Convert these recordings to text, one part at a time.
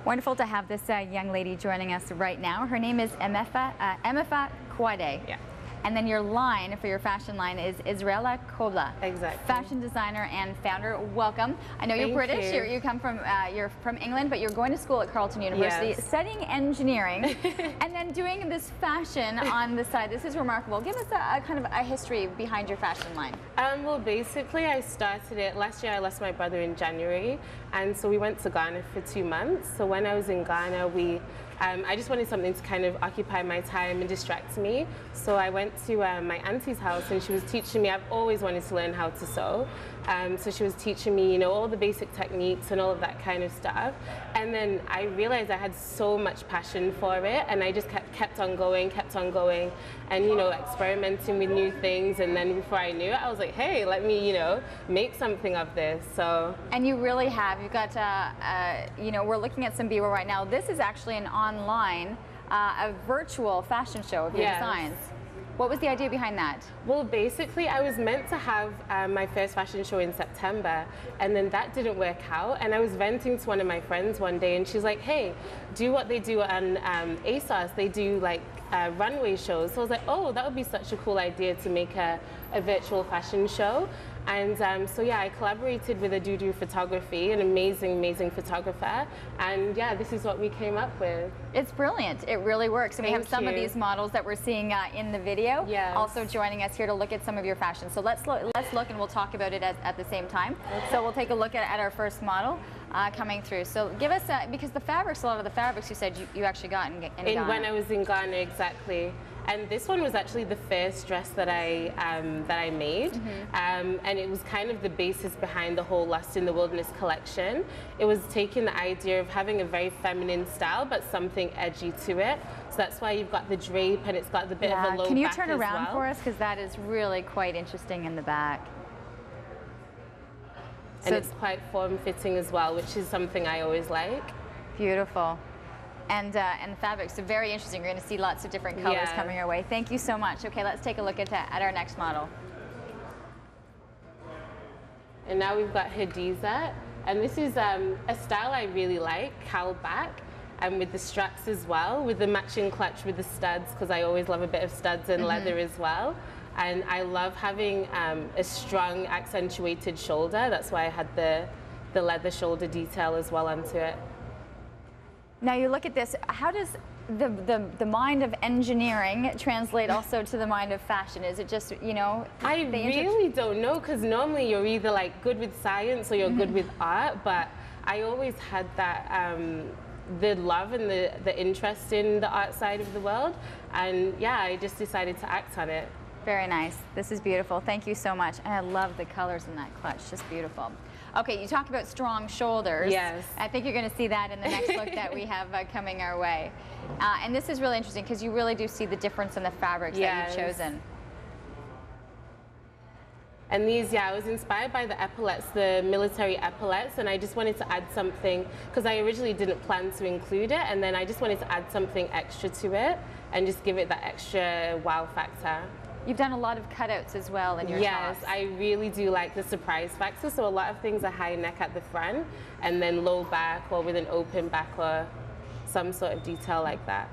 Wonderful to have this young lady joining us right now. Her name is Emefa Kuadey. Yeah. And then your line for your fashion line is Israella Kobla. Exactly. Fashion designer and founder. Welcome. I know you're British. You come from you're from England, but you're going to school at Carleton University, Yes. studying engineering, and then doing this fashion on the side. This is remarkable. Give us a kind of a history behind your fashion line. Well, basically, I started it last year. I lost my brother in January, and so we went to Ghana for 2 months. So when I was in Ghana, I just wanted something to kind of occupy my time and distract me. So I went to my auntie's house, and she was teaching me. I've always wanted to learn how to sew. So she was teaching me, you know, all the basic techniques and all of that kind of stuff. And then I realized I had so much passion for it, and I just kept on going, and, you know, experimenting with new things. And then before I knew it, I was like, hey, let me, you know, make something of this. So. And you really have. You've got, you know, we're looking at some B-roll right now. This is actually an online, a virtual fashion show of your Yes. designs. What was the idea behind that? Well, basically, I was meant to have my first fashion show in September, and then that didn't work out. And I was venting to one of my friends one day, and she's like, hey, do what they do on ASOS. They do like runway shows. So I was like, oh, that would be such a cool idea to make a virtual fashion show. And so yeah, I collaborated with Adudu Photography, an amazing photographer, and yeah, this is what we came up with. It's brilliant. It really works. And we have some of these models that we're seeing in the video, Yes. also joining us here to look at some of your fashion. So let's look and we'll talk about it at the same time. Okay. So we'll take a look at our first model coming through. So give us, because the fabrics, a lot of the fabrics you said you actually got in Ghana. When I was in Ghana, exactly. And this one was actually the first dress that I made, and it was kind of the basis behind the whole Lost in the Wilderness collection. It was taking the idea of having a very feminine style, but something edgy to it. So that's why you've got the drape, and it's got the bit of a low back. Can you turn around well. for us, because that is really quite interesting in the back. And it's quite form-fitting as well, which is something I always like. Beautiful. And the fabrics are very interesting. You're going to see lots of different colors coming your way. Thank you so much. Okay, let's take a look at our next model. And now we've got Hadiza, and this is a style I really like, cowl back, and with the straps as well, with the matching clutch with the studs, because I always love a bit of studs and leather as well. And I love having a strong accentuated shoulder. That's why I had the leather shoulder detail as well onto it. Now you look at this, how does the mind of engineering translate also to the mind of fashion? Is it just, you know? I really don't know, because normally you're either like good with science or you're good with art, but I always had that, the love and the interest in the art side of the world. And yeah, I just decided to act on it. Very nice. This is beautiful. Thank you so much. And I love the colors in that clutch. Just beautiful. Okay, you talked about strong shoulders. Yes. I think you're going to see that in the next look that we have coming our way. And this is really interesting because you really do see the difference in the fabrics that you've chosen. And these, yeah, I was inspired by the epaulettes, the military epaulettes, and I just wanted to add something, because I originally didn't plan to include it, and then I just wanted to add something extra to it and just give it that extra wow factor. You've done a lot of cutouts as well in your tops. Yes, I really do like the surprise factor. So a lot of things are high neck at the front and then low back or with an open back or some sort of detail like that.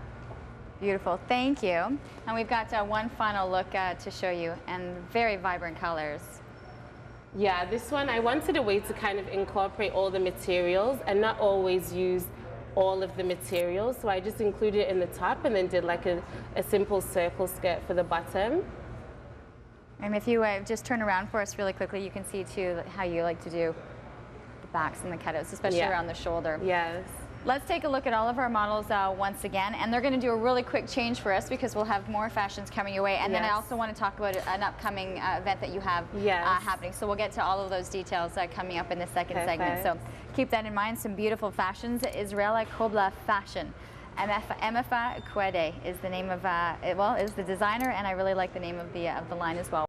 Beautiful, thank you. And we've got one final look to show you, and very vibrant colors. Yeah, this one, I wanted a way to kind of incorporate all the materials and not always use all of the materials. So I just included it in the top and then did like a simple circle skirt for the bottom. And if you just turn around for us really quickly, you can see too how you like to do the backs and the cutouts, especially around the shoulder. Yes. Let's take a look at all of our models once again, and they're going to do a really quick change for us because we'll have more fashions coming your way. And then I also want to talk about an upcoming event that you have happening. So we'll get to all of those details coming up in the second segment. So keep that in mind. Some beautiful fashions. Israella Kobla Fashion. Emefa Kuadey is the name of, is the designer, and I really like the name of the line as well.